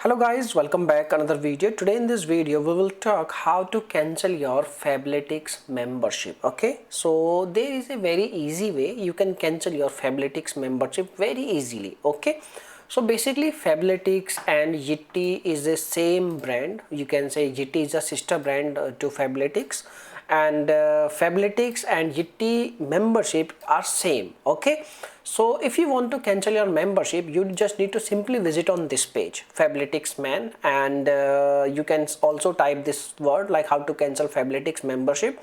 Hello guys, welcome back another video. Today in this video we will talk how to cancel your fabletics membership. Okay, so there is a very easy way you can cancel your fabletics membership very easily. Okay, so basically fabletics and Yeti is the same brand. You can say Yeti is a sister brand to fabletics, and fabletics and Yeti membership are same. Okay, so if you want to cancel your membership, you just need to simply visit on this page, Fabletics Man, and you can also type this word like how to cancel Fabletics membership,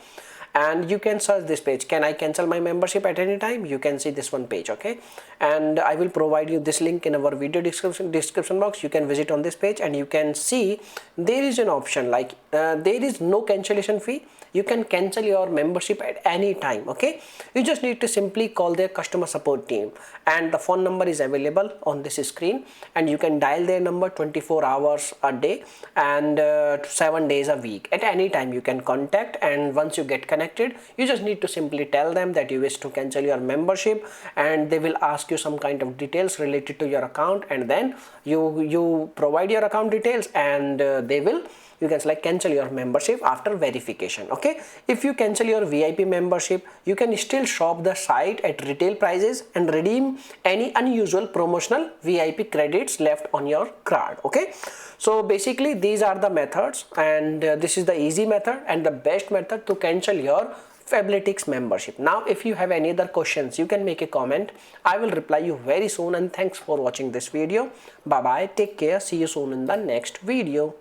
and you can search this page. Can I cancel my membership at any time? You can see this one page. Okay, and I will provide you this link in our video description box. You can visit on this page and you can see there is an option like there is no cancellation fee. You can cancel your membership at any time. Okay, you just need to simply call their customer support team, and the phone number is available on this screen, and you can dial their number 24 hours a day and 7 days a week. At any time you can contact, and once you get connected, you just need to simply tell them that you wish to cancel your membership, and they will ask you some kind of details related to your account, and then you provide your account details, and you can select cancel your membership after verification. Okay, if you cancel your VIP membership, you can still shop the site at retail prices and redeem any unusual promotional VIP credits left on your card. Okay, so basically these are the methods, and this is the easy method and the best method to cancel your Fabletics membership. Now if you have any other questions, you can make a comment. I will reply you very soon, and thanks for watching this video. Bye bye, take care, see you soon in the next video.